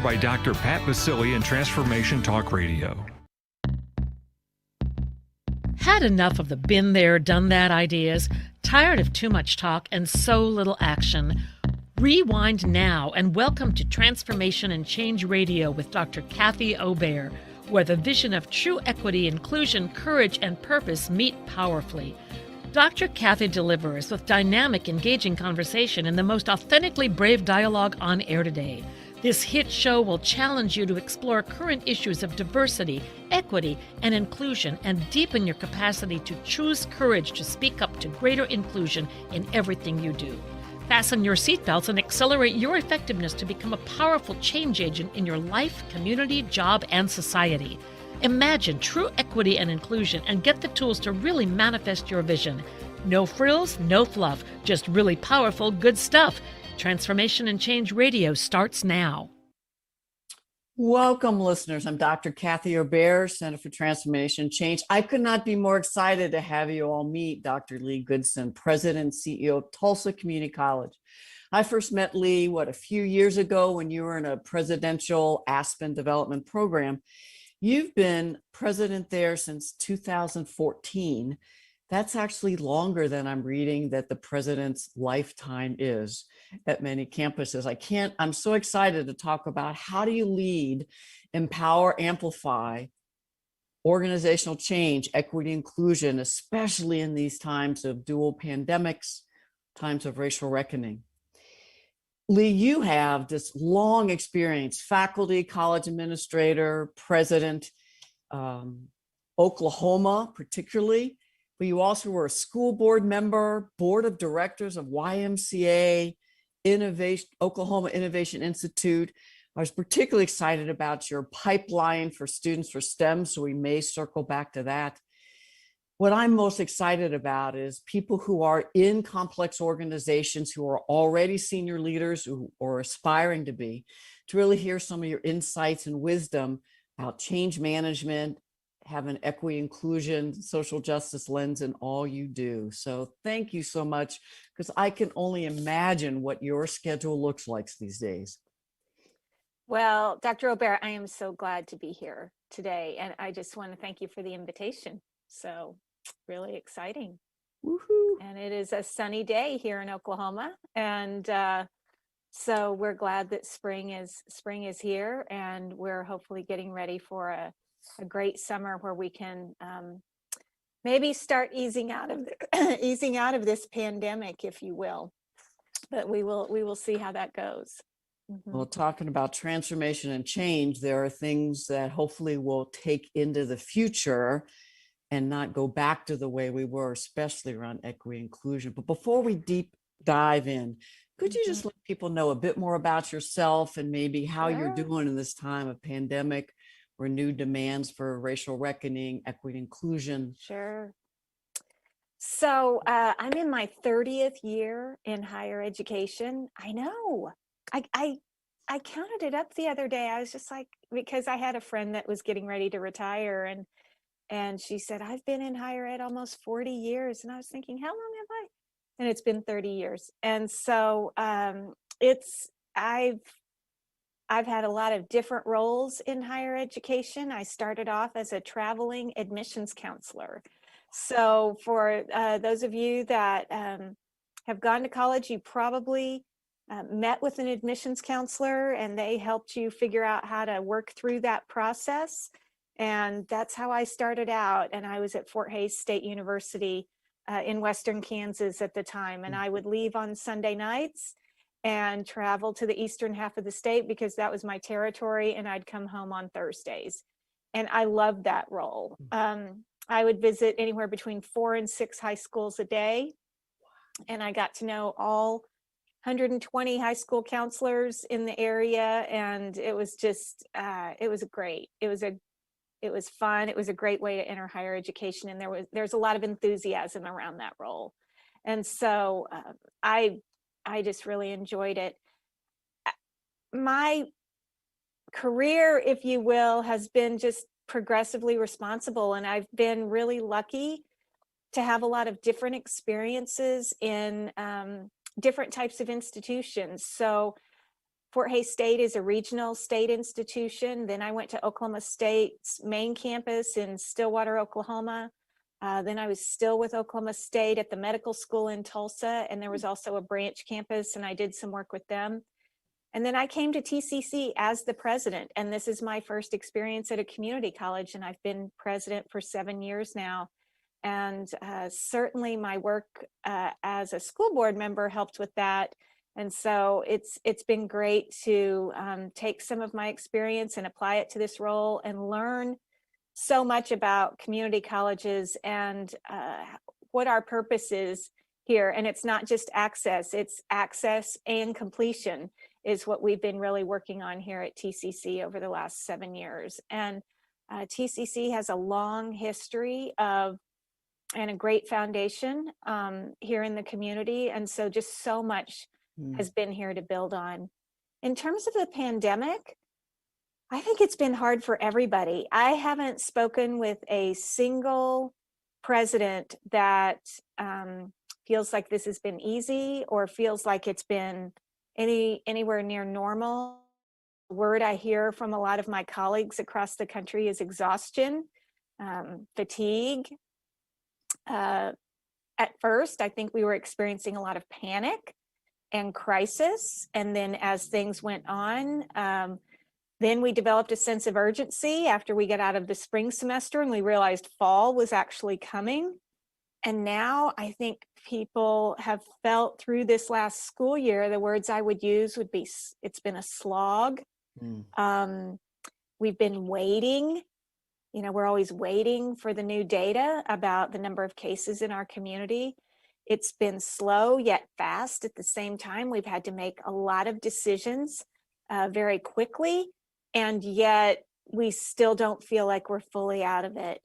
By Dr. Pat Basili and Transformation Talk Radio. Had enough of the been there, done that ideas? Tired of too much talk and so little action? Rewind now and welcome to Transformation and Change Radio with Dr. Kathy Obear, where the vision of true equity, inclusion, courage, and purpose meet powerfully. Dr. Kathy delivers with dynamic, engaging conversation and the most authentically brave dialogue on air today. This hit show will challenge you to explore current issues of diversity, equity, and inclusion and deepen your capacity to choose courage to speak up to greater inclusion in everything you do. Fasten your seatbelts and accelerate your effectiveness to become a powerful change agent in your life, community, job, and society. Imagine true equity and inclusion and get the tools to really manifest your vision. No frills, no fluff, just really powerful, good stuff. Transformation and Change Radio starts now. Welcome, listeners. I'm Dr. Kathy Obear, Center for Transformation and Change. I could not be more excited to have you all meet Dr. Leigh Goodson, President and CEO of Tulsa Community College. I first met Leigh, a few years ago when you were in a presidential Aspen development program. You've been president there since 2014. That's actually longer than I'm reading that the president's lifetime is at many campuses. I'm so excited to talk about how do you lead, empower, amplify organizational change, equity, inclusion, especially in these times of dual pandemics, times of racial reckoning. Leigh, you have this long experience, faculty, college administrator, president, Oklahoma particularly. But you also were a school board member, board of directors of YMCA, Oklahoma Innovation Institute. I was particularly excited about your pipeline for students for STEM, so we may circle back to that. What I'm most excited about is people who are in complex organizations, who are already senior leaders or aspiring to be, to really hear some of your insights and wisdom about change management, have an equity, inclusion, social justice lens in all you do. So thank you so much, because I can only imagine what your schedule looks like these days. Well, Dr. Obear, I am so glad to be here today. And I just want to thank you for the invitation. So really exciting. Woohoo. And it is a sunny day here in Oklahoma. And so we're glad that spring is here, and we're hopefully getting ready for a great summer where we can maybe start easing out of this pandemic, if you will. But we will see how that goes. Mm-hmm. Well, talking about transformation and change, there are things that hopefully we'll take into the future and not go back to the way we were, especially around equity and inclusion. But before we deep dive in, could you just let people know a bit more about yourself and maybe how you're doing in this time of pandemic, or new demands for racial reckoning, equity, inclusion? Sure. So I'm in my 30th year in higher education. I know. I counted it up the other day. I was just like, because I had a friend that was getting ready to retire, and she said, I've been in higher ed almost 40 years. And I was thinking, how long have I? And it's been 30 years. And so I've had a lot of different roles in higher education. I started off as a traveling admissions counselor. So for those of you that have gone to college, you probably met with an admissions counselor, and they helped you figure out how to work through that process. And that's how I started out. And I was at Fort Hays State University in Western Kansas at the time. And I would leave on Sunday nights and travel to the eastern half of the state because that was my territory, and I'd come home on Thursdays. And I loved that role. I would visit anywhere between 4 and 6 high schools a day, and I got to know all 120 high school counselors in the area, and it was just it was great. It was fun. It was a great way to enter higher education, and there's a lot of enthusiasm around that role. And so I just really enjoyed it. My career, if you will, has been just progressively responsible, and I've been really lucky to have a lot of different experiences in different types of institutions. So Fort Hays State is a regional state institution. Then I went to Oklahoma State's main campus in Stillwater, Oklahoma. Then I was still with Oklahoma State at the medical school in Tulsa, and there was also a branch campus, and I did some work with them. And then I came to TCC as the president, and this is my first experience at a community college, and I've been president for 7 years now. And certainly my work as a school board member helped with that. And so it's been great to take some of my experience and apply it to this role and learn so much about community colleges and what our purpose is here. And it's not just access, it's access and completion is what we've been really working on here at TCC over the last 7 years. And TCC has a long history of and a great foundation here in the community. And so just so much has been here to build on. In terms of the pandemic, I think it's been hard for everybody. I haven't spoken with a single president that feels like this has been easy or feels like it's been anywhere near normal. The word I hear from a lot of my colleagues across the country is exhaustion, fatigue. At first, I think we were experiencing a lot of panic and crisis. And then as things went on, then we developed a sense of urgency after we got out of the spring semester and we realized fall was actually coming. And now I think people have felt through this last school year, the words I would use would be, it's been a slog. We've been waiting. We're always waiting for the new data about the number of cases in our community. It's been slow yet fast at the same time. We've had to make a lot of decisions very quickly, and yet we still don't feel like we're fully out of it.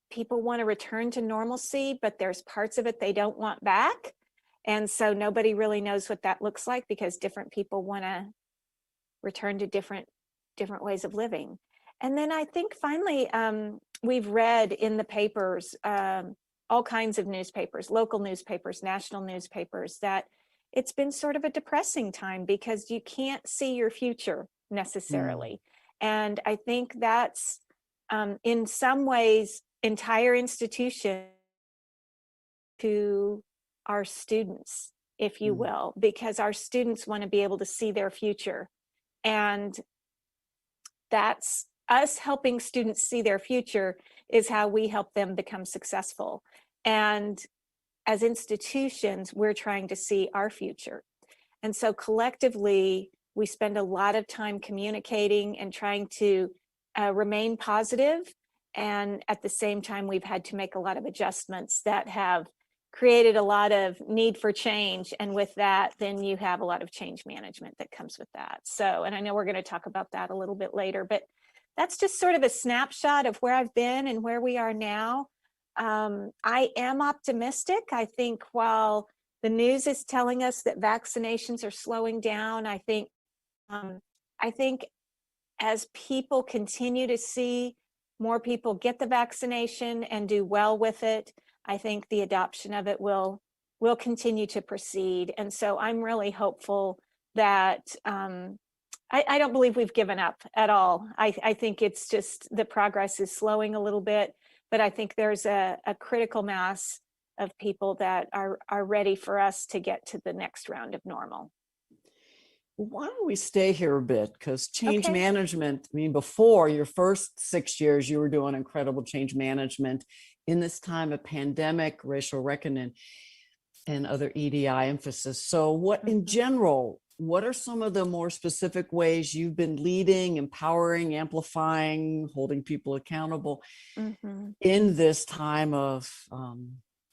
People want to return to normalcy, but there's parts of it they don't want back. And so nobody really knows what that looks like because different people want to return to different ways of living. And then I think finally, we've read in the papers, all kinds of newspapers, local newspapers, national newspapers, that it's been sort of a depressing time because you can't see your future necessarily. And I think that's in some ways entire institution to our students, if you will, because our students want to be able to see their future. And that's us helping students see their future is how we help them become successful. And as institutions, we're trying to see our future. And so collectively, we spend a lot of time communicating and trying to remain positive. And at the same time, we've had to make a lot of adjustments that have created a lot of need for change. And with that, then you have a lot of change management that comes with that. So, and I know we're going to talk about that a little bit later, but that's just sort of a snapshot of where I've been and where we are now. I am optimistic. I think while the news is telling us that vaccinations are slowing down, I think as people continue to see more people get the vaccination and do well with it, I think the adoption of it will continue to proceed. And so I'm really hopeful that I don't believe we've given up at all. I think it's just the progress is slowing a little bit, but I think there's a critical mass of people that are ready for us to get to the next round of normal. Why don't we stay here a bit? Because change management, before your first 6 years, you were doing incredible change management. In this time of pandemic, racial reckoning, and other EDI emphasis. So what in general, what are some of the more specific ways you've been leading, empowering, amplifying, holding people accountable in this time of,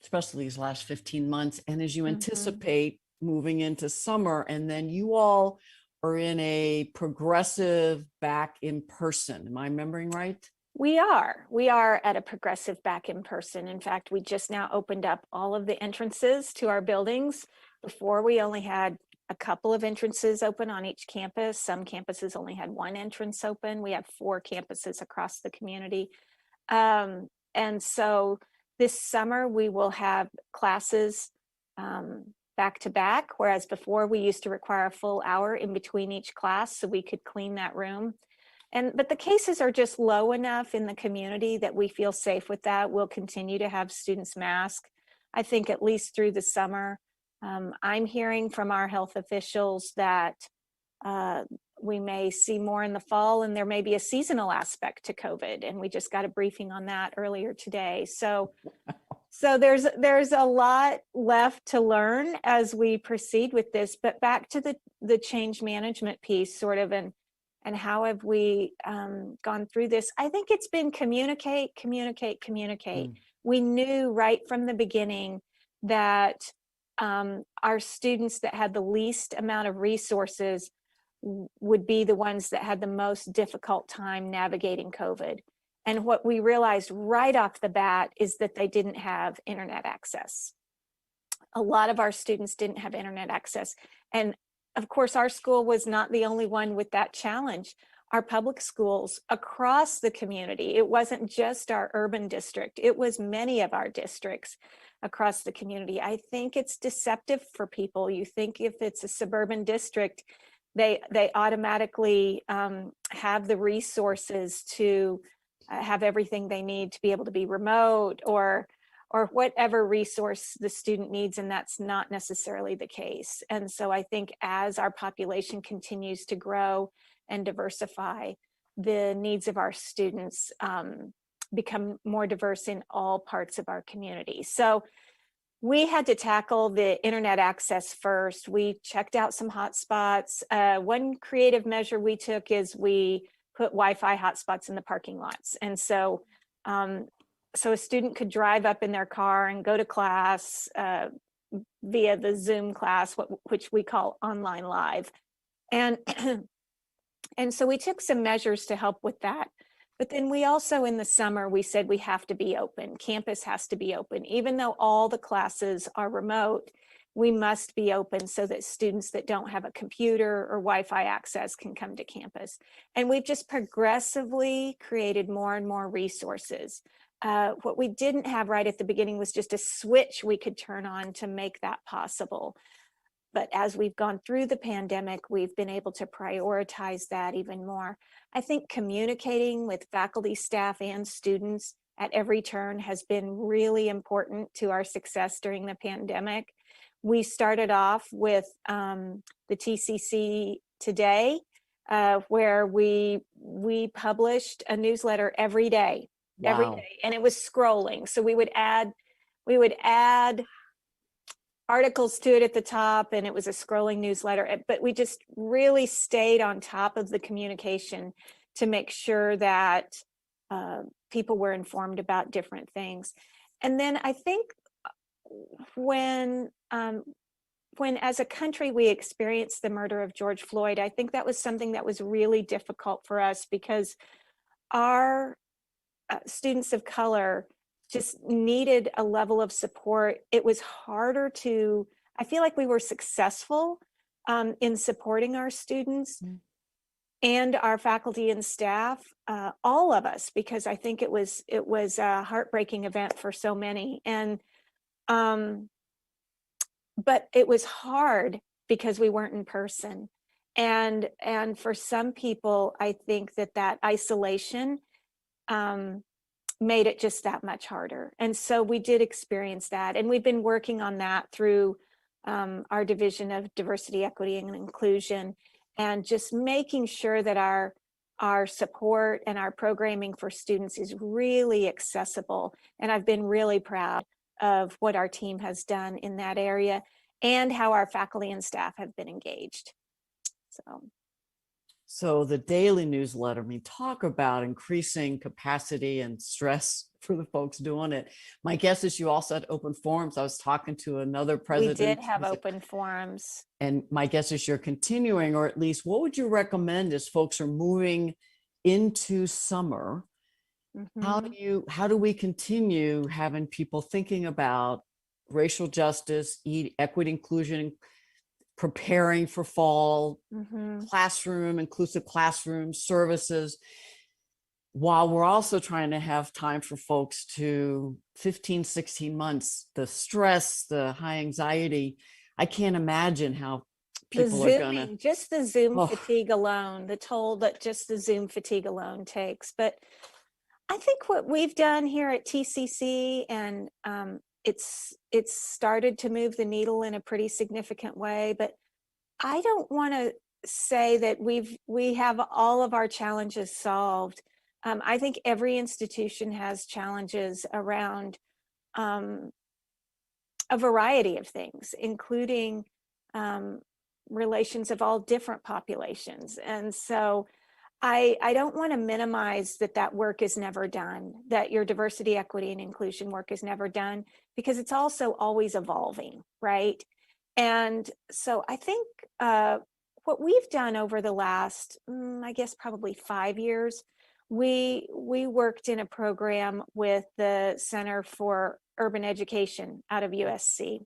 especially these last 15 months? And as you anticipate moving into summer, and then you all are in a progressive back in person. Am I remembering right? We are at a progressive back in person. In fact, we just now opened up all of the entrances to our buildings. Before, we only had a couple of entrances open on each campus. Some campuses only had one entrance open. We have 4 campuses across the community. And so this summer we will have classes back to back, whereas before we used to require a full hour in between each class so we could clean that room. But the cases are just low enough in the community that we feel safe with that. We'll continue to have students mask, I think, at least through the summer. I'm hearing from our health officials that we may see more in the fall, and there may be a seasonal aspect to COVID. And we just got a briefing on that earlier today. So there's a lot left to learn as we proceed with this. But back to the change management piece, sort of, and how have we gone through this? I think it's been communicate. We knew right from the beginning that our students that had the least amount of resources would be the ones that had the most difficult time navigating COVID. And what we realized right off the bat is that they didn't have internet access. A lot of our students didn't have internet access. And of course, our school was not the only one with that challenge. Our public schools across the community, it wasn't just our urban district, it was many of our districts across the community. I think it's deceptive for people. You think if it's a suburban district, they automatically have the resources to have everything they need to be able to be remote or whatever resource the student needs, and that's not necessarily the case. And so I think as our population continues to grow and diversify, the needs of our students become more diverse in all parts of our community. So we had to tackle the internet access first. We checked out some hotspots. One creative measure we took is we put Wi-Fi hotspots in the parking lots. And so a student could drive up in their car and go to class via the Zoom class, which we call online live. And so we took some measures to help with that. But then we also, in the summer, we said we have to be open. Campus has to be open. Even though all the classes are remote, we must be open so that students that don't have a computer or Wi-Fi access can come to campus. And we've just progressively created more and more resources. What we didn't have right at the beginning was just a switch we could turn on to make that possible. But as we've gone through the pandemic, we've been able to prioritize that even more. I think communicating with faculty, staff, and students at every turn has been really important to our success during the pandemic. We started off with the TCC Today, where we published a newsletter every day. Wow. Every day, and it was scrolling. So we would add articles to it at the top, and it was a scrolling newsletter, but we just really stayed on top of the communication to make sure that people were informed about different things. And then I think when as a country we experienced the murder of George Floyd, I think that was something that was really difficult for us because our students of color just needed a level of support. It was harder to, I feel like we were successful in supporting our students and our faculty and staff, all of us, because I think it was a heartbreaking event for so many. And but it was hard because we weren't in person. And for some people, I think that isolation made it just that much harder. And so we did experience that. And we've been working on that through our Division of Diversity, Equity, and Inclusion, and just making sure that our support and our programming for students is really accessible. And I've been really proud of what our team has done in that area and how our faculty and staff have been engaged. So the daily newsletter, I mean, talk about increasing capacity and stress for the folks doing it. My guess is you also had open forums. I was talking to another president. We did have open forums. And my guess is you're continuing, or at least what would you recommend as folks are moving into summer? Mm-hmm. How do we continue having people thinking about racial justice, equity, inclusion, preparing for fall, classroom, inclusive classroom services, while we're also trying to have time for folks to 15, 16 months, the stress, the high anxiety. I can't imagine how The people are gonna. Zooming, just the Zoom Oh, fatigue alone, the toll that just the Zoom fatigue alone takes. But I think what we've done here at TCC, and it's started to move the needle in a pretty significant way. But I don't want to say that we have all of our challenges solved. I think every institution has challenges around um, a variety of things, including um, relations of all different populations. And so I don't want to minimize that work is never done, that your diversity, equity, and inclusion work is never done, because it's also always evolving, right? And so I think what we've done over the last, I guess, probably 5 years, we worked in a program with the Center for Urban Education out of USC.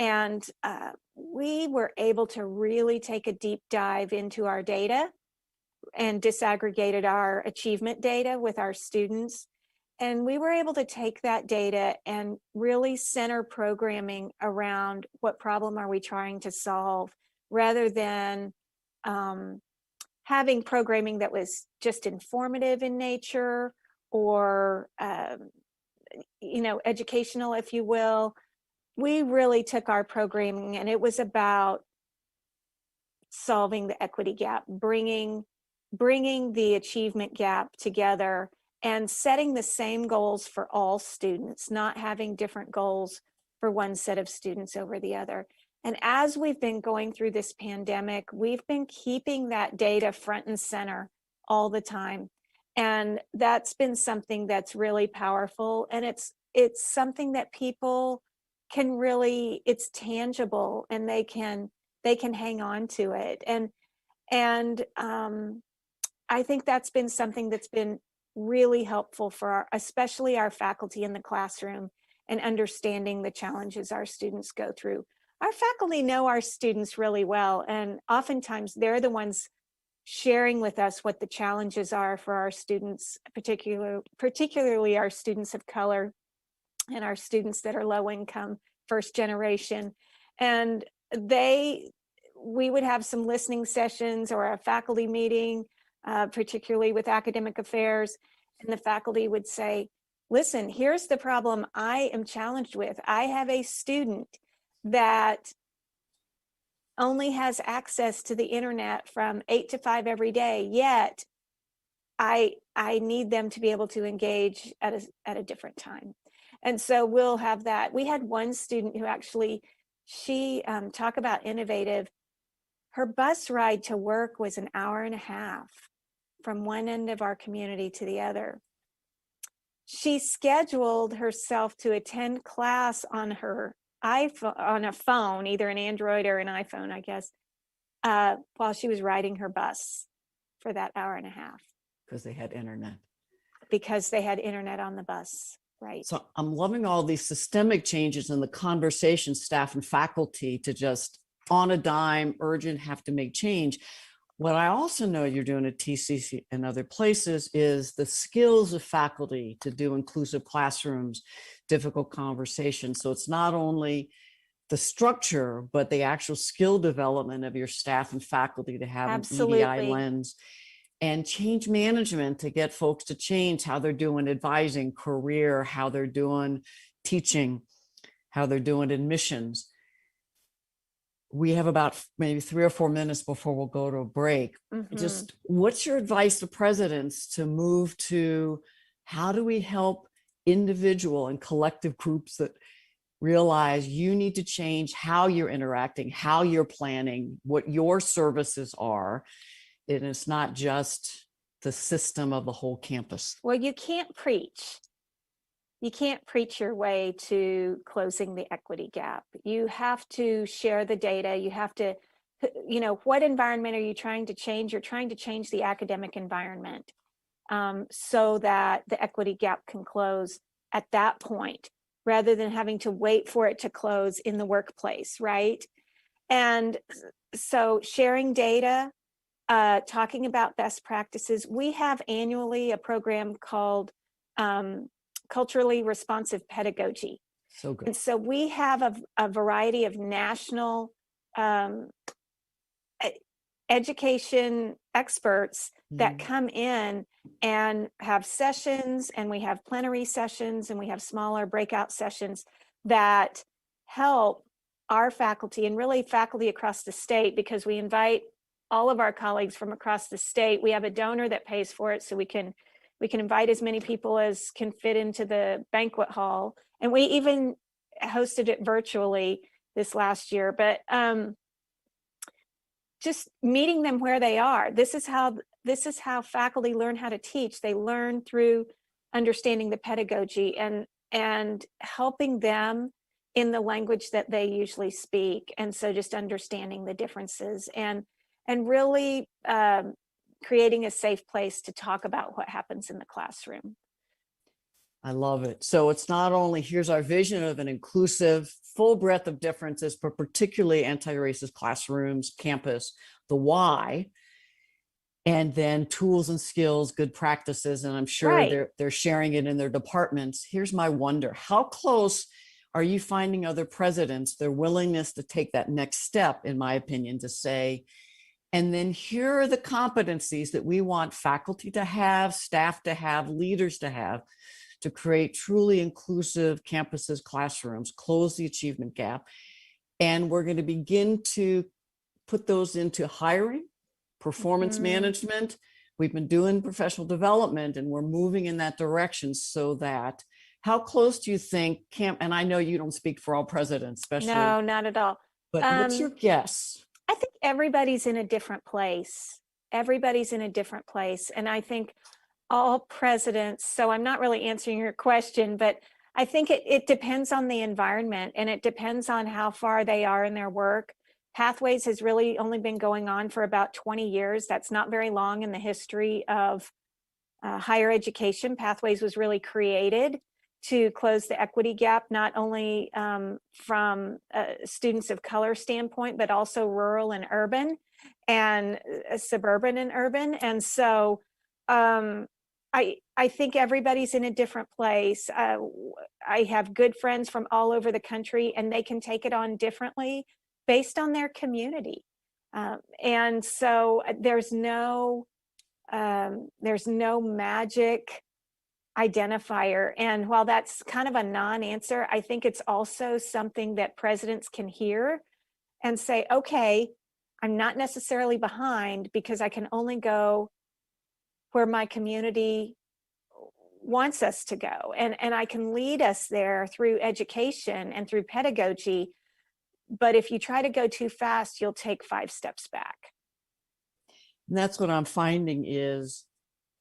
And we were able to really take a deep dive into our data and disaggregated our achievement data with our students. And we were able to take that data and really center programming around what problem are we trying to solve, rather than having programming that was just informative in nature or educational, if you will. We really took our programming and it was about solving the equity gap, bringing the achievement gap together and setting the same goals for all students, not having different goals for one set of students over the other. And as we've been going through this pandemic, we've been keeping that data front and center all the time. And that's been something that's really powerful. And it's something that people can really, it's tangible and they can hang on to it. And I think that's been something that's been really helpful for especially our faculty in the classroom, and understanding the challenges our students go through. Our faculty know our students really well, and oftentimes they're the ones sharing with us what the challenges are for our students, particularly our students of color and our students that are low income, first generation. And we would have some listening sessions or a faculty meeting, particularly with academic affairs, and the faculty would say, listen, here's the problem I am challenged with. I have a student that only has access to the internet from 8 to 5 every day, yet I need them to be able to engage at a different time. And so we'll have that. We had one student who actually, she talk about innovative. Her bus ride to work was an hour and a half from one end of our community to the other. She scheduled herself to attend class on her iPhone, on a phone, either an Android or an iPhone, I guess, while she was riding her bus for that hour and a half. because they had internet. Because they had internet on the bus, right? So I'm loving all these systemic changes in the conversation, staff and faculty, to just on a dime, urgent, have to make change. What I also know you're doing at TCC and other places is the skills of faculty to do inclusive classrooms, difficult conversations. So it's not only the structure, but the actual skill development of your staff and faculty to have Absolutely. an EDI lens, and change management to get folks to change how they're doing advising, career, how they're doing teaching, how they're doing admissions. We have about maybe 3 or 4 minutes before we'll go to a break. Just what's your advice to presidents to move to, how do we help individual and collective groups that realize you need to change how you're interacting, how you're planning, what your services are, and it's not just the system of the whole campus? Well, you can't preach. You can't preach your way to closing the equity gap. You have to share the data. You have to, what environment are you trying to change? You're trying to change the academic environment so that the equity gap can close at that point, rather than having to wait for it to close in the workplace, right? And so sharing data, talking about best practices. We have annually a program called culturally responsive pedagogy. So good. And so we have a variety of national um, education experts that come in and have sessions, and we have plenary sessions, and we have smaller breakout sessions that help our faculty, and really faculty across the state, because we invite all of our colleagues from across the state. We have a donor that pays for it, so we can invite as many people as can fit into the banquet hall, and we even hosted it virtually this last year. But just meeting them where they are. This is how faculty learn how to teach. They learn through understanding the pedagogy and helping them in the language that they usually speak. And so just understanding the differences and really creating a safe place to talk about what happens in the classroom. I love it. So it's not only here's our vision of an inclusive, full breadth of differences, but particularly anti-racist classrooms, campus, the why, and then tools and skills, good practices. And I'm sure Right. they're sharing it in their departments. Here's my wonder. How close are you finding other presidents, their willingness to take that next step, in my opinion, to say, and then here are the competencies that we want faculty to have, staff to have, leaders to have, to create truly inclusive campuses, classrooms, close the achievement gap. And we're going to begin to put those into hiring, performance management. We've been doing professional development, and we're moving in that direction. So that, how close do you think and I know you don't speak for all presidents, especially. No, not at all. But what's your guess? I think everybody's in a different place. Everybody's in a different place. And I think all presidents, so I'm not really answering your question, but I think it depends on the environment, and it depends on how far they are in their work. Pathways has really only been going on for about 20 years. That's not very long in the history of higher education. Pathways was really created to close the equity gap, not only from students of color standpoint, but also rural and urban, and suburban and urban. And so I think everybody's in a different place. I have good friends from all over the country, and they can take it on differently based on their community. And so there's no magic identifier. And while that's kind of a non-answer, I think it's also something that presidents can hear and say, okay, I'm not necessarily behind, because I can only go where my community wants us to go. And I can lead us there through education and through pedagogy. But if you try to go too fast, you'll take 5 steps back. And that's what I'm finding is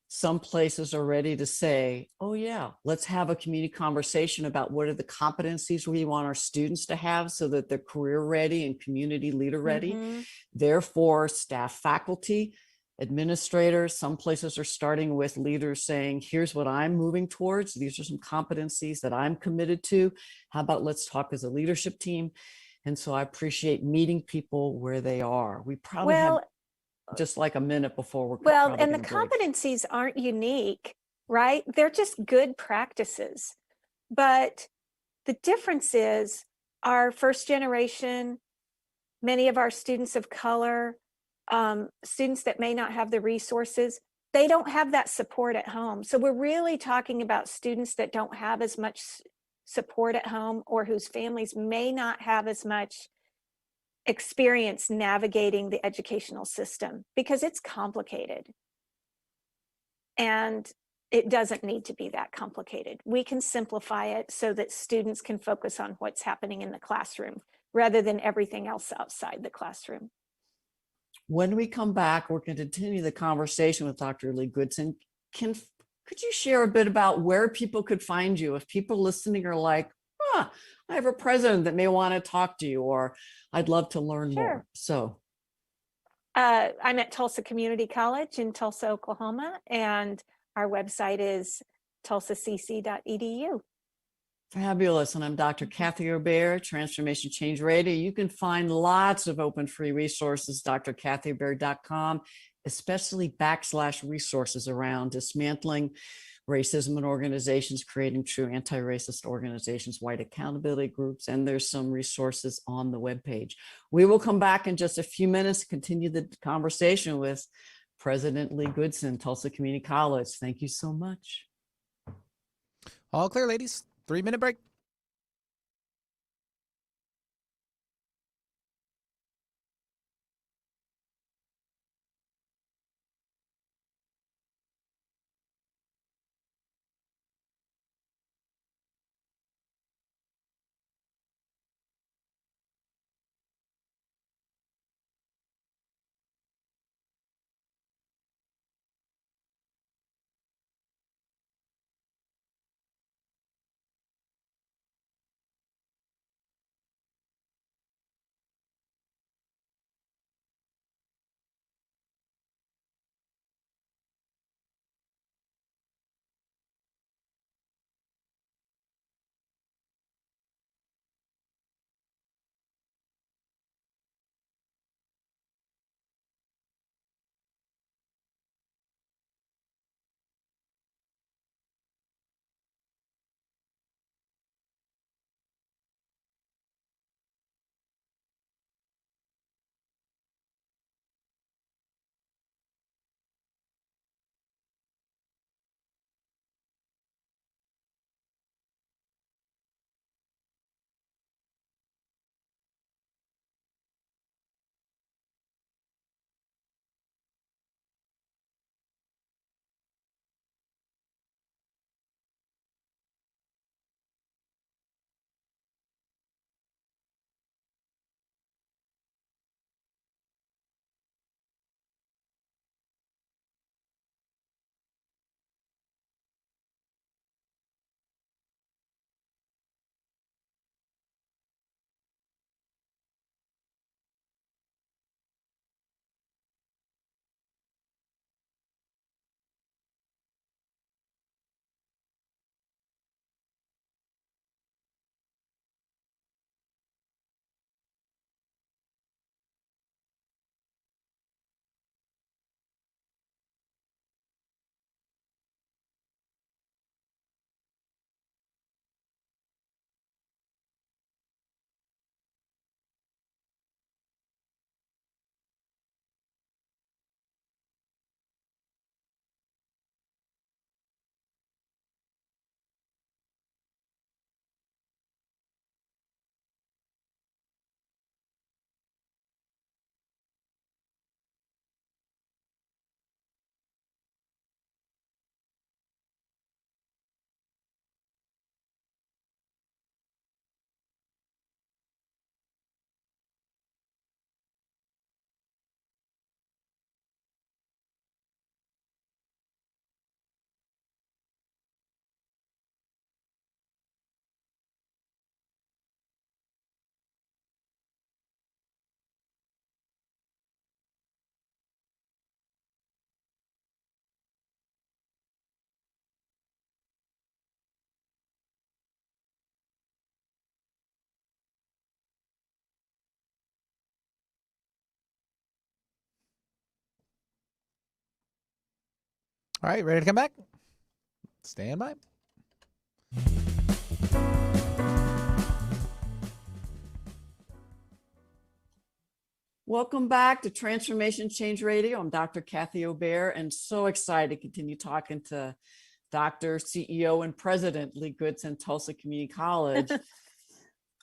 some places are ready to say, oh yeah, let's have a community conversation about what are the competencies we want our students to have so that they're career ready and community leader ready. Therefore, staff, faculty, administrators, some places are starting with leaders saying, here's what I'm moving towards. These are some competencies that I'm committed to. How about let's talk as a leadership team? And so I appreciate meeting people where they are. We probably have just like a minute before we're and the competencies aren't unique, right? They're just good practices. But the difference is our first generation, many of our students of color, students that may not have the resources, they don't have that support at home. So we're really talking about students that don't have as much support at home, or whose families may not have as much experience navigating the educational system, because it's complicated. And it doesn't need to be that complicated. We can simplify it so that students can focus on what's happening in the classroom rather than everything else outside the classroom. When we come back, we're going to continue the conversation with Dr. Leigh Goodson. Could you share a bit about where people could find you if people listening are like, I have a president that may want to talk to you, or I'd love to learn more. So I'm at Tulsa Community College in Tulsa, Oklahoma, and our website is tulsacc.edu. Fabulous. And I'm Dr. Kathy Obear, Transformation Change Radio. You can find lots of open free resources, drkathyobear.com, especially /resources around dismantling racism in organizations, creating true anti-racist organizations, white accountability groups, and there's some resources on the webpage. We will come back in just a few minutes to continue the conversation with President Leigh Goodson, Tulsa Community College. Thank you so much. All clear, ladies. 3-minute break. All right, ready to come back? Stand by. Welcome back to Transformation Change Radio. I'm Dr. Kathy Obear, and so excited to continue talking to Dr., CEO, and President Leigh Goodson, Tulsa Community College.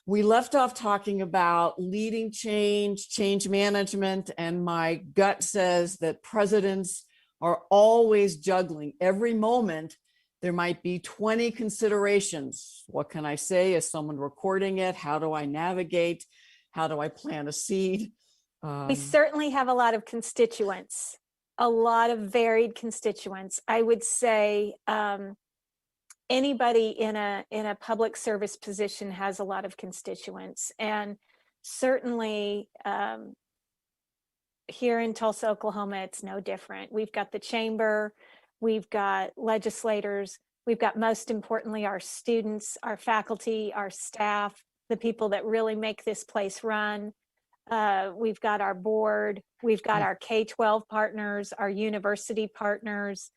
We left off talking about leading change, change management, and my gut says that presidents are always juggling. Every moment, there might be 20 considerations. What can I say? Is someone recording it? How do I navigate? How do I plant a seed? We certainly have a lot of constituents, a lot of varied constituents. I would say anybody in a public service position has a lot of constituents, and certainly here in Tulsa, Oklahoma, it's no different. We've got the chamber, we've got legislators, we've got, most importantly, our students, our faculty, our staff, the people that really make this place run. We've got our board, we've got our K-12 partners, our university partners.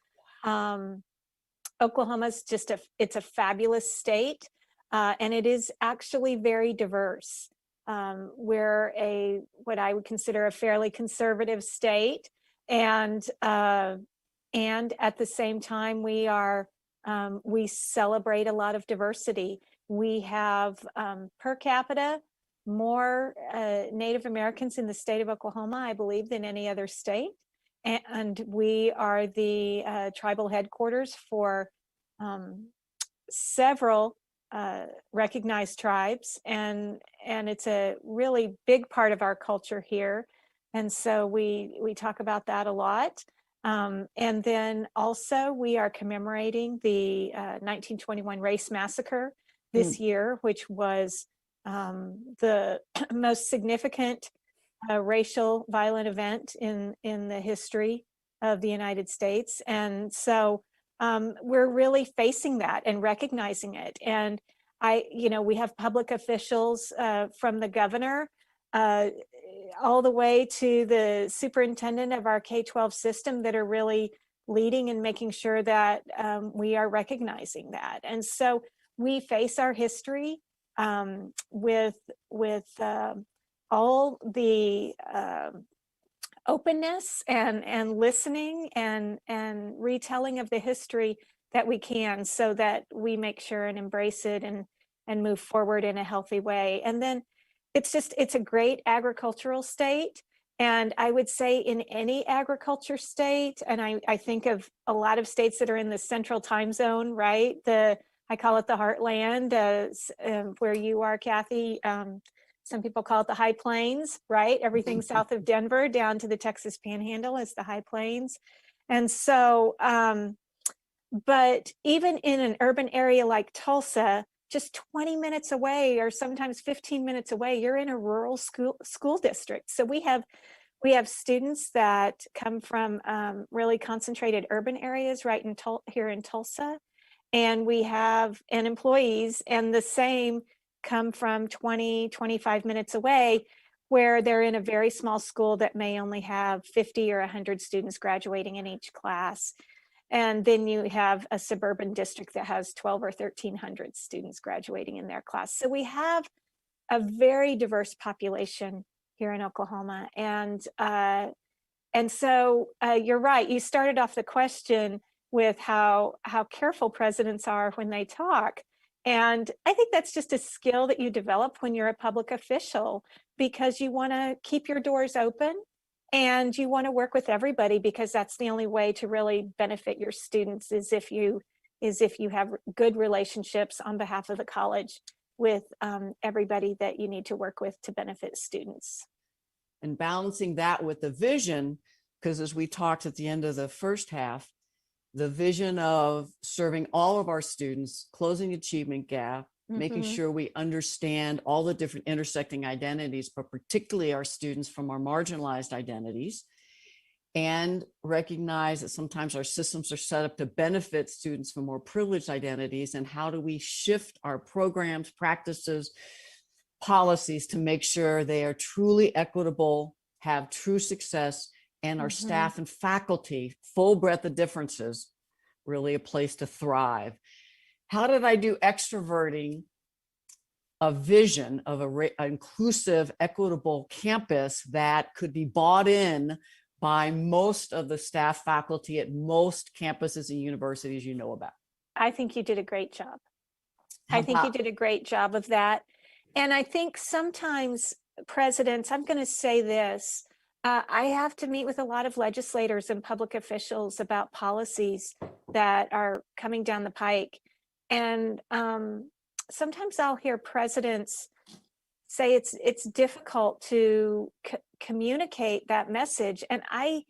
Oklahoma's just it's a fabulous state, and it is actually very diverse. We're what I would consider a fairly conservative state, and at the same time we celebrate a lot of diversity. We have per capita more Native Americans in the state of Oklahoma, I believe, than any other state. And we are the tribal headquarters for several recognized tribes, and it's a really big part of our culture here. And so we talk about that a lot. And then also we are commemorating the 1921 race massacre this year, which was the most significant racial violent event in the history of the United States. And so we're really facing that and recognizing it. And we have public officials from the governor all the way to the superintendent of our K-12 system that are really leading and making sure that we are recognizing that. And so we face our history with all the openness and listening and retelling of the history that we can, so that we make sure and embrace it and move forward in a healthy way. And then it's a great agricultural state. And I would say in any agriculture state, and I think of a lot of states that are in the central time zone, right? I call it the heartland, where you are, Kathy. Some people call it the high plains, right? Everything south of Denver down to the Texas Panhandle is the high plains. And so, but even in an urban area like Tulsa, just 20 minutes away, or sometimes 15 minutes away, you're in a rural school district. So we have students that come from really concentrated urban areas right here in Tulsa, and we have employees, and the same come from 20, 25 minutes away, where they're in a very small school that may only have 50 or 100 students graduating in each class. And then you have a suburban district that has 12 or 1,300 students graduating in their class. So we have a very diverse population here in Oklahoma. And so you're right. You started off the question with how careful presidents are when they talk. And I think that's just a skill that you develop when you're a public official, because you want to keep your doors open and you want to work with everybody, because that's the only way to really benefit your students, is if you have good relationships on behalf of the college with everybody that you need to work with to benefit students. And balancing that with the vision, because as we talked at the end of the first half, the vision of serving all of our students, closing the achievement gap, making sure we understand all the different intersecting identities, but particularly our students from our marginalized identities, and recognize that sometimes our systems are set up to benefit students from more privileged identities. And how do we shift our programs, practices, policies to make sure they are truly equitable, have true success, and our staff and faculty, full breadth of differences, really a place to thrive. How did I do extroverting a vision of an inclusive, equitable campus that could be bought in by most of the staff, faculty at most campuses and universities you know about? I think you did a great job. I think you did a great job of that. And I think sometimes presidents, I'm going to say this, I have to meet with a lot of legislators and public officials about policies that are coming down the pike. And sometimes I'll hear presidents say it's difficult to communicate that message. And I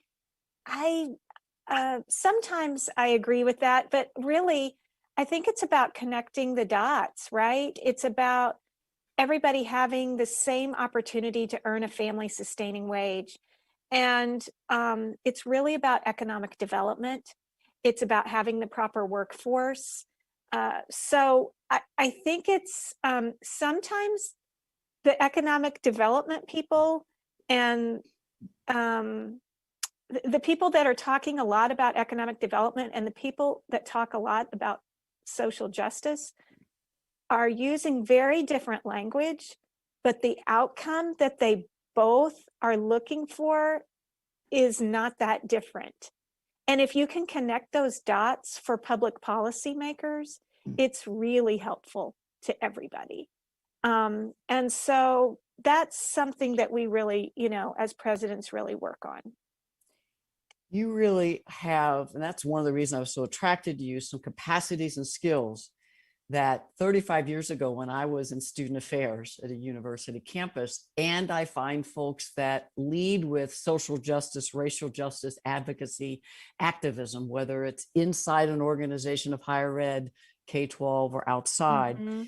sometimes I agree with that, but really, I think it's about connecting the dots, right? It's about everybody having the same opportunity to earn a family sustaining wage. And it's really about economic development. It's about having the proper workforce. So I think it's sometimes the economic development people and the people that are talking a lot about economic development and the people that talk a lot about social justice are using very different language, but the outcome that they both are looking for is not that different. And if you can connect those dots for public policy makers, it's really helpful to everybody. And so that's something that we really, as presidents, really work on. You really have, and that's one of the reasons I was so attracted to you, some capacities and skills that 35 years ago when I was in student affairs at a university campus, and I find folks that lead with social justice, racial justice, advocacy, activism, whether it's inside an organization of higher ed, K-12, or outside. Mm-hmm.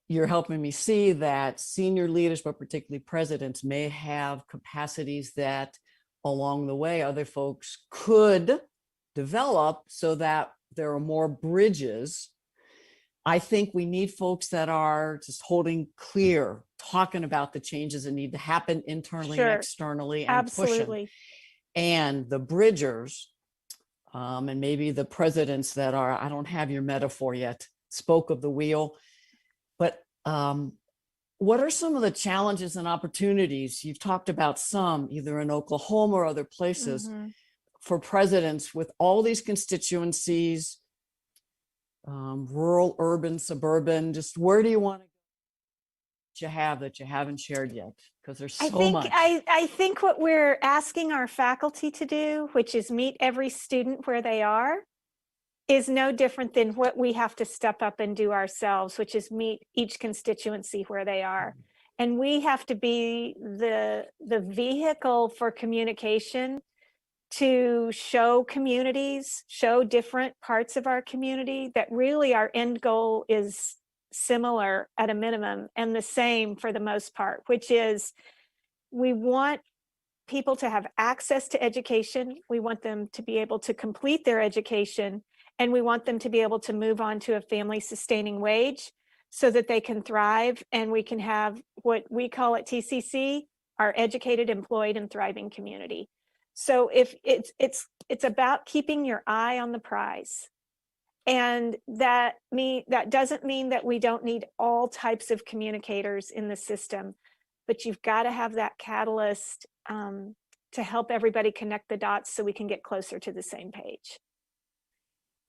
You're helping me see that senior leaders, but particularly presidents, may have capacities that along the way other folks could develop so that there are more bridges. I think we need folks that are just holding clear, talking about the changes that need to happen internally and externally, and absolutely pushing. And the bridgers, and maybe the presidents that are, I don't have your metaphor yet, spoke of the wheel, but what are some of the challenges and opportunities? You've talked about some, either in Oklahoma or other places, for presidents with all these constituencies, rural, urban, suburban. Just where do you want to go that you haven't shared yet? Because there's so much. I think what we're asking our faculty to do, which is meet every student where they are, is no different than what we have to step up and do ourselves, which is meet each constituency where they are. And we have to be the vehicle for communication to show communities, show different parts of our community that really our end goal is similar at a minimum and the same for the most part, which is we want people to have access to education. We want them to be able to complete their education, and we want them to be able to move on to a family sustaining wage so that they can thrive, and we can have what we call at TCC, our educated, employed, and thriving community. So if it's about keeping your eye on the prize. And that doesn't mean that we don't need all types of communicators in the system, but you've got to have that catalyst to help everybody connect the dots so we can get closer to the same page.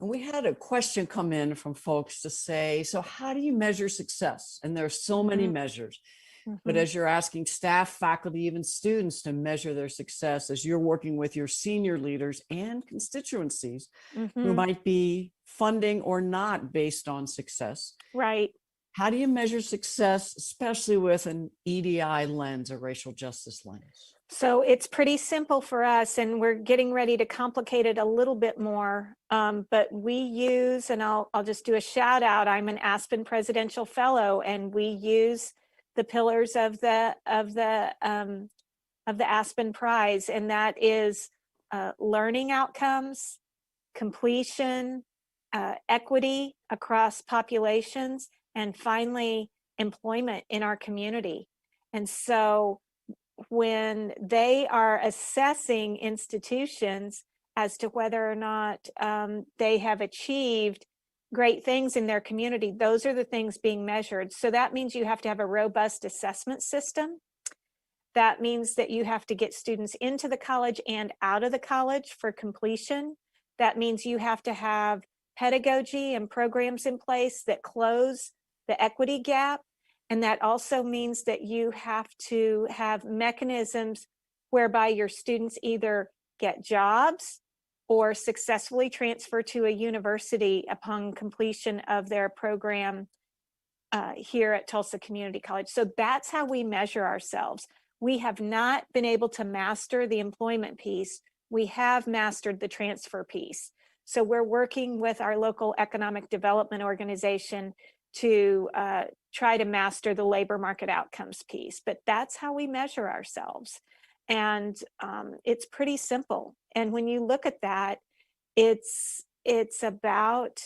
And we had a question come in from folks to say, so how do you measure success? And there are so many measures. But as you're asking staff, faculty, even students to measure their success, as you're working with your senior leaders and constituencies who might be funding or not based on success. Right. How do you measure success, especially with an EDI lens, a racial justice lens? So it's pretty simple for us, and we're getting ready to complicate it a little bit more. But we use, and I'll just do a shout out. I'm an Aspen Presidential Fellow, and we use the pillars of the Aspen Prize, and that is learning outcomes, completion, equity across populations, and finally employment in our community. And so when they are assessing institutions as to whether or not they have achieved great things in their community, those are the things being measured. So that means you have to have a robust assessment system. That means that you have to get students into the college and out of the college for completion. That means you have to have pedagogy and programs in place that close the equity gap. And that also means that you have to have mechanisms whereby your students either get jobs or successfully transfer to a university upon completion of their program here at Tulsa Community College. So that's how we measure ourselves. We have not been able to master the employment piece. We have mastered the transfer piece. So we're working with our local economic development organization to try to master the labor market outcomes piece. But that's how we measure ourselves. And it's pretty simple. And when you look at that, it's about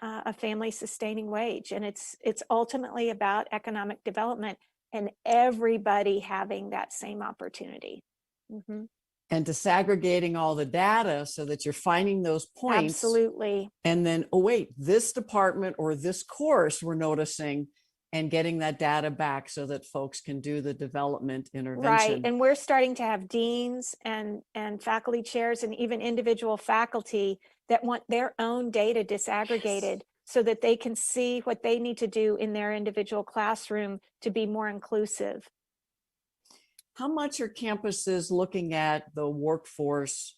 a family sustaining wage, and it's ultimately about economic development and everybody having that same opportunity. and disaggregating all the data so that you're finding those points. Absolutely. And then, oh, wait, this department or this course we're noticing, and getting that data back so that folks can do the development intervention. Right. And we're starting to have deans and faculty chairs and even individual faculty that want their own data disaggregated so that they can see what they need to do in their individual classroom to be more inclusive. How much are campuses looking at the workforce,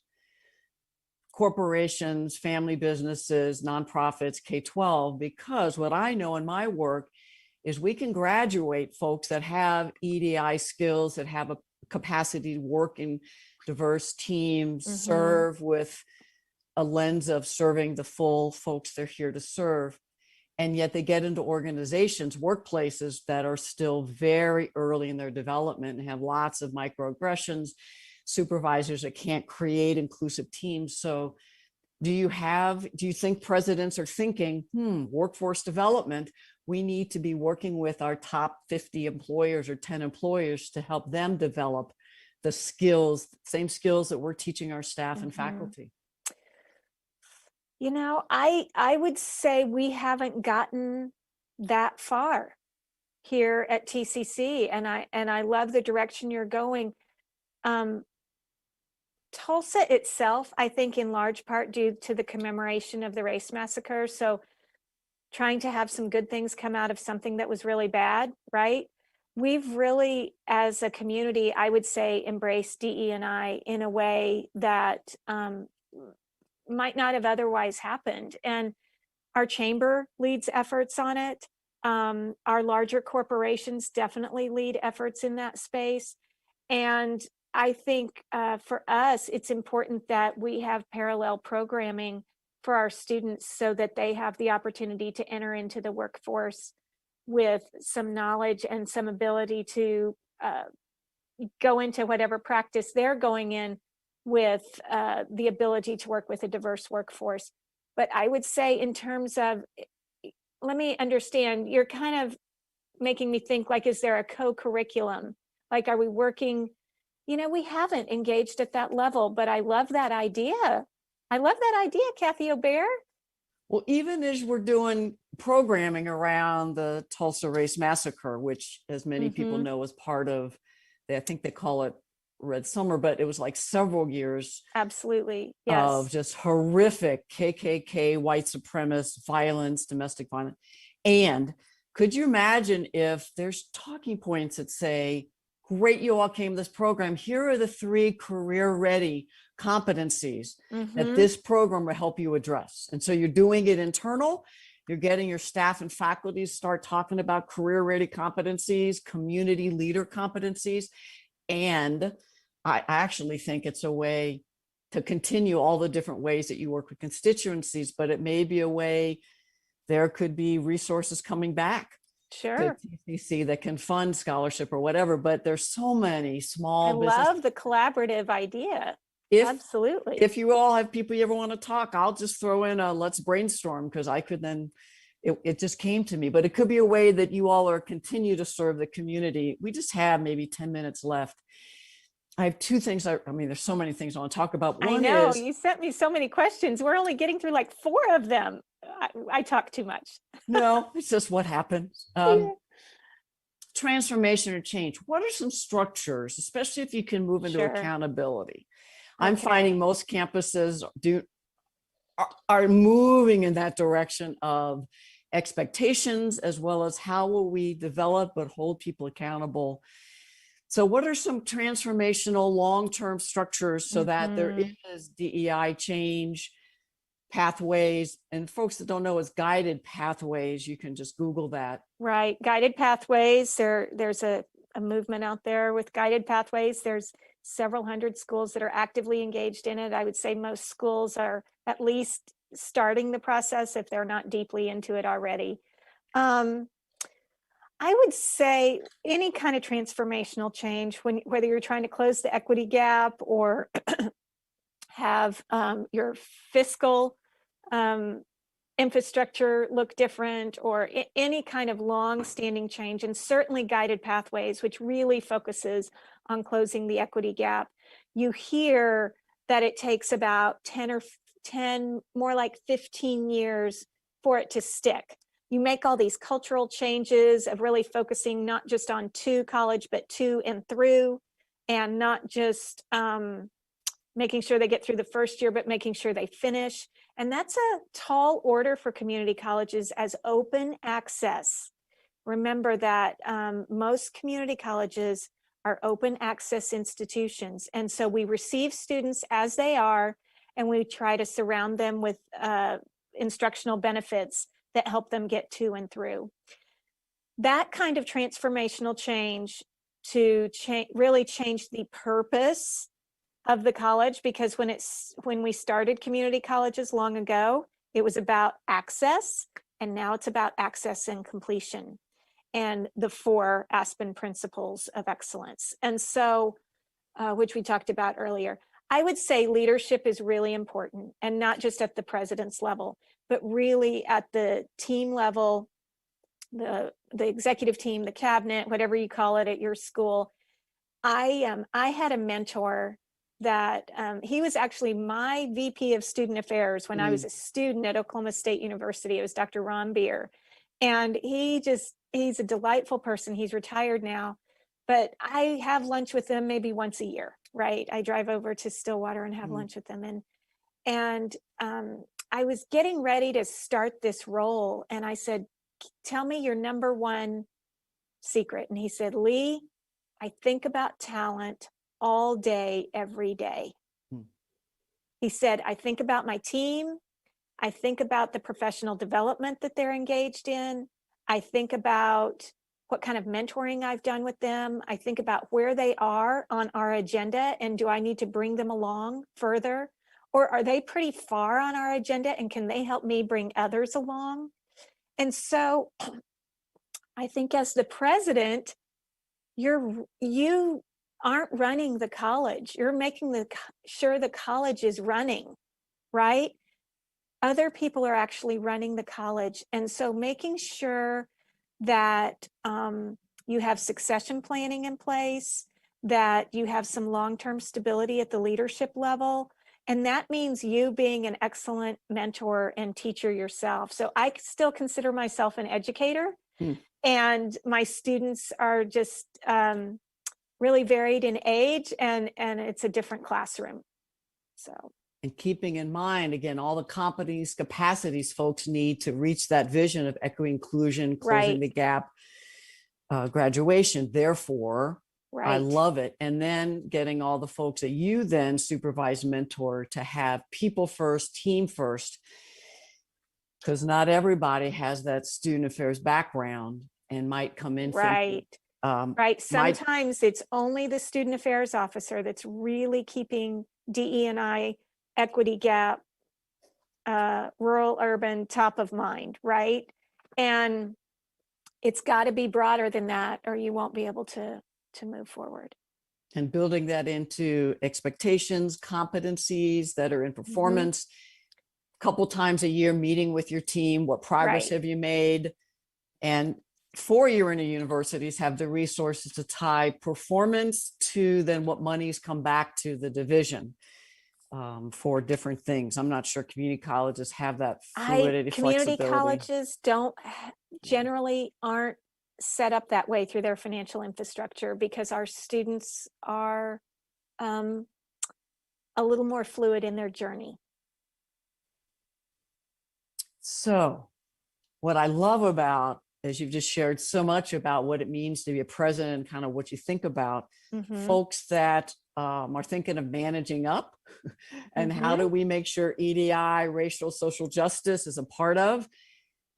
corporations, family businesses, nonprofits, K-12? Because what I know in my work is we can graduate folks that have EDI skills, that have a capacity to work in diverse teams, serve with a lens of serving the full folks they're here to serve. And yet they get into organizations, workplaces that are still very early in their development and have lots of microaggressions, supervisors that can't create inclusive teams. So do you think presidents are thinking, workforce development, we need to be working with our top 50 employers or 10 employers to help them develop the skills, same skills that we're teaching our staff and faculty? You know, I would say we haven't gotten that far here at TCC, and I love the direction you're going. Tulsa itself, I think in large part due to the commemoration of the race massacre. So trying to have some good things come out of something that was really bad, right? We've really, as a community, I would say, embraced DE&I in a way that might not have otherwise happened. And our chamber leads efforts on it. Our larger corporations definitely lead efforts in that space. And I think for us, it's important that we have parallel programming for our students so that they have the opportunity to enter into the workforce with some knowledge and some ability to go into whatever practice they're going in with the ability to work with a diverse workforce. But I would say in terms of, let me understand, you're kind of making me think like, is there a co-curriculum? Like, are we working? You know, we haven't engaged at that level, but I love that idea. I love that idea, Kathy Obear. Well, even as we're doing programming around the Tulsa Race Massacre, which, as many people know, was part of, I think they call it Red Summer, but it was like several years. Absolutely. Yes. Of just horrific KKK, white supremacist violence, domestic violence. And could you imagine if there's talking points that say, great, you all came to this program. Here are the 3 career-ready competencies that this program will help you address. And so you're doing it internal. You're getting your staff and faculty to start talking about career-ready competencies, community leader competencies. And I actually think it's a way to continue all the different ways that you work with constituencies, but it may be a way there could be resources coming back to TCC that can fund scholarship or whatever, but there's so many small businesses. I love the collaborative idea. Absolutely. If you all have people you ever want to talk, I'll just throw in a let's brainstorm, because I could then, it just came to me, but it could be a way that you all are continue to serve the community. We just have maybe 10 minutes left. I have 2 things. I mean, there's so many things I want to talk about. One I know, is, you sent me so many questions. We're only getting through like 4 of them. I talk too much. No, it's just what happens. Transformation or change. What are some structures, especially if you can move into accountability? I'm finding most campuses are moving in that direction of expectations, as well as how will we develop but hold people accountable. So what are some transformational long-term structures so that there is DEI change, pathways? And folks that don't know, is guided pathways. You can just Google that. Right. Guided pathways. There's a movement out there with guided pathways. There's several hundred schools that are actively engaged in it. I would say most schools are at least starting the process if they're not deeply into it already. I would say any kind of transformational change, whether you're trying to close the equity gap or have your fiscal infrastructure look different, or any kind of long-standing change, and certainly guided pathways, which really focuses on closing the equity gap. you hear that it takes about 10, more like 15 years for it to stick. You make all these cultural changes of really focusing not just on to college, but to and through, and not just making sure they get through the first year, but making sure they finish. And that's a tall order for community colleges as open access. Remember that most community colleges are open access institutions. And so we receive students as they are, and we try to surround them with instructional benefits that help them get to and through. That kind of transformational change to really change the purpose of the college, because when we started community colleges long ago, it was about access, and now it's about access and completion, and the 4 Aspen principles of excellence. And so, which we talked about earlier, I would say leadership is really important, and not just at the president's level, but really at the team level, the executive team, the cabinet, whatever you call it at your school. I had a mentor that he was actually my VP of student affairs when I was a student at Oklahoma State University. It was Dr. Ron Beer. And he's a delightful person. He's retired now, but I have lunch with him maybe once a year, right? I drive over to Stillwater and have lunch with him. And I was getting ready to start this role. And I said, tell me your number one secret. And he said, Leigh, I think about talent all day, every day. He said, I think about my team. I think about the professional development that they're engaged in. I think about what kind of mentoring I've done with them. I think about where they are on our agenda, and do I need to bring them along further? Or are they pretty far on our agenda, and can they help me bring others along? And so I think as the president, you aren't running the college. You're making sure the college is running, right? Other people are actually running the college. And so making sure that you have succession planning in place, that you have some long-term stability at the leadership level. And that means you being an excellent mentor and teacher yourself. So I still consider myself an educator, and my students are just really varied in age, and it's a different classroom. So. And keeping in mind, again, all the competence, capacities folks need to reach that vision of equity, inclusion, closing the gap, graduation. Therefore, I love it. And then getting all the folks that you then supervise, mentor, to have people first, team first, because not everybody has that student affairs background and might come in. Right. Sometimes it's only the student affairs officer that's really keeping DE&I, equity gap, rural, urban top of mind, right? And it's got to be broader than that, or you won't be able to move forward. And building that into expectations, competencies that are in performance, a couple times a year, meeting with your team, what progress have you made? And 4-year universities have the resources to tie performance to then what monies come back to the division for different things. I'm not sure community colleges have that fluidity, community flexibility. Colleges generally aren't set up that way through their financial infrastructure, because our students are a little more fluid in their journey. So what I love about, as you've just shared so much about what it means to be a president, kind of what you think about, folks that are thinking of managing up and how do we make sure EDI, racial, social justice is a part of.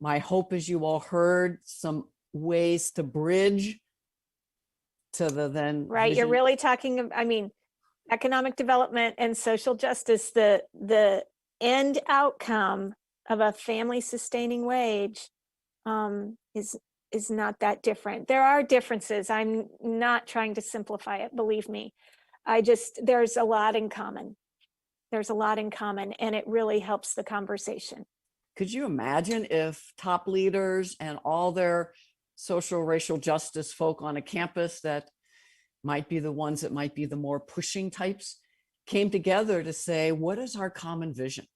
My hope is you all heard some ways to bridge to the then. Right. You're really talking, economic development and social justice, the end outcome of a family sustaining wage is not that different. There are differences. I'm not trying to simplify it, believe me. There's a lot in common. There's a lot in common, and it really helps the conversation. Could you imagine if top leaders and all their social, racial justice folk on a campus that might be the ones that might be the more pushing types came together to say, what is our common vision?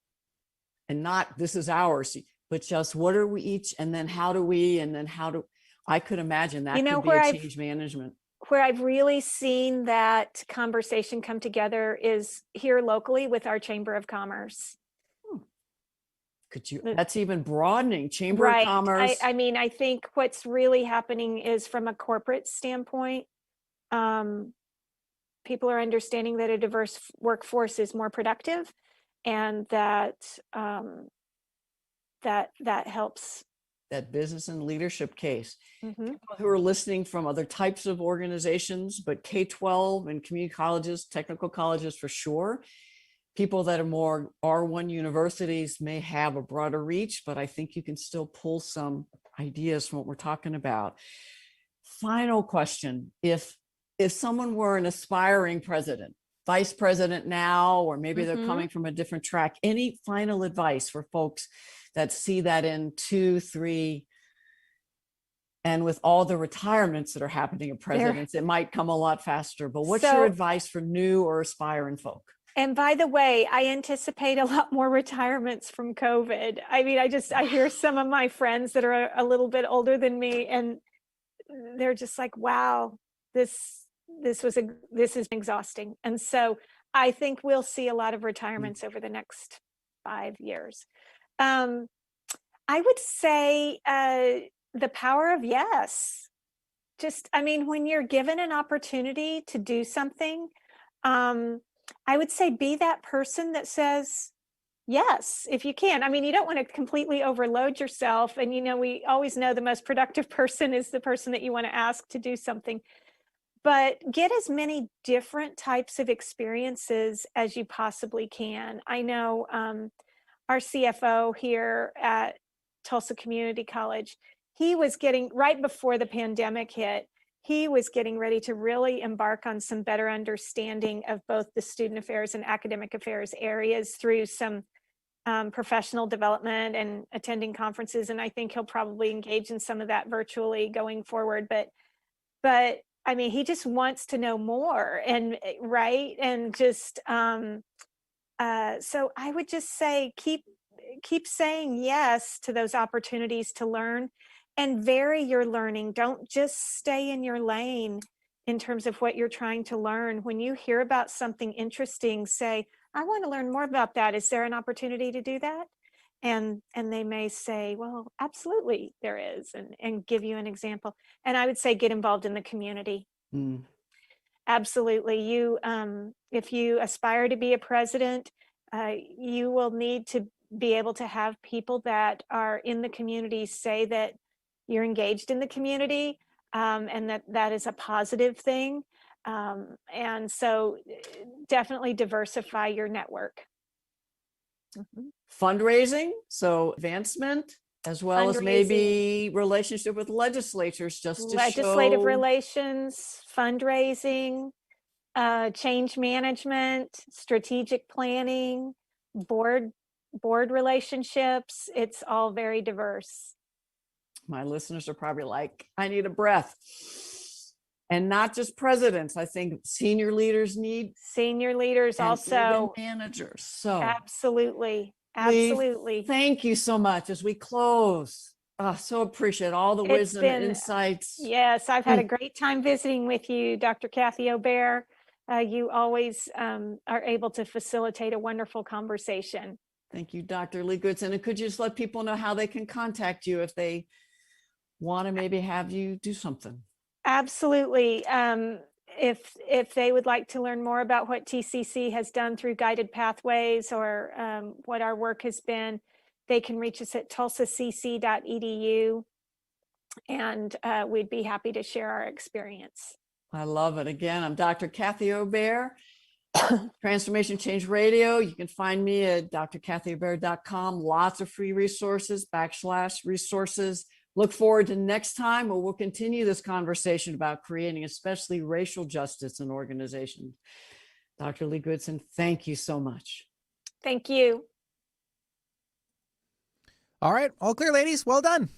And not this is ours, but just what are we each, and then how do we, and then how do, I could imagine that could be a change management. Where I've really seen that conversation come together is here locally with our Chamber of Commerce. Could you, that's even broadening, Chamber of Commerce. I mean, I think what's really happening is from a corporate standpoint, people are understanding that a diverse workforce is more productive, and that that helps. That business and leadership case. People who are listening from other types of organizations, but K-12 and community colleges, technical colleges for sure. People that are more R1 universities may have a broader reach, but I think you can still pull some ideas from what we're talking about. Final question. If someone were an aspiring president, vice president now, or maybe they're coming from a different track, any final advice for folks that see that in 2, 3, and with all the retirements that are happening of presidents, it might come a lot faster. But what's your advice for new or aspiring folk? And by the way, I anticipate a lot more retirements from COVID. I mean, I hear some of my friends that are a little bit older than me, and they're just like, wow, this is exhausting. And so I think we'll see a lot of retirements over the next 5 years. I would say the power of yes. Just, I mean, when you're given an opportunity to do something, I would say be that person that says yes, if you can. I mean, you don't want to completely overload yourself. And, you know, we always know the most productive person is the person that you want to ask to do something. But get as many different types of experiences as you possibly can. I know our CFO here at Tulsa Community College, he was getting, right before the pandemic hit, he was getting ready to really embark on some better understanding of both the student affairs and academic affairs areas through some professional development and attending conferences. And I think he'll probably engage in some of that virtually going forward. But I mean, he just wants to know more, and right. And just, so I would just say, keep saying yes to those opportunities to learn, and vary your learning. Don't just stay in your lane in terms of what you're trying to learn. When you hear about something interesting, say, I want to learn more about that. Is there an opportunity to do that? And they may say, well, absolutely there is, and give you an example. And I would say get involved in the community. Absolutely. You, if you aspire to be a president, you will need to be able to have people that are in the community say that you're engaged in the community, and that is a positive thing. And so definitely diversify your network. Fundraising, so advancement, as well as maybe relationship with legislatures, just to legislative show... relations, fundraising, change management, strategic planning, board relationships. It's all very diverse. My listeners are probably like, I need a breath. And not just presidents. I think senior leaders need also, managers. So absolutely. Leigh, thank you so much. As we close, so appreciate all the wisdom and insights. Yes, I've had a great time visiting with you, Dr. Kathy Obear. You always are able to facilitate a wonderful conversation. Thank you, Dr. Leigh Goodson. And could you just let people know how they can contact you if they want to maybe have you do something? Absolutely. If they would like to learn more about what TCC has done through Guided Pathways, or what our work has been, they can reach us at tulsacc.edu, and we'd be happy to share our experience. I love it. Again, I'm Dr. Kathy Obear, Transformation Change Radio. You can find me at drkathyobear.com. Lots of free resources, /resources. Look forward to next time, where we'll continue this conversation about creating especially racial justice in organizations. Dr. Leigh Goodson, thank you so much. Thank you. All right. All clear, ladies. Well done.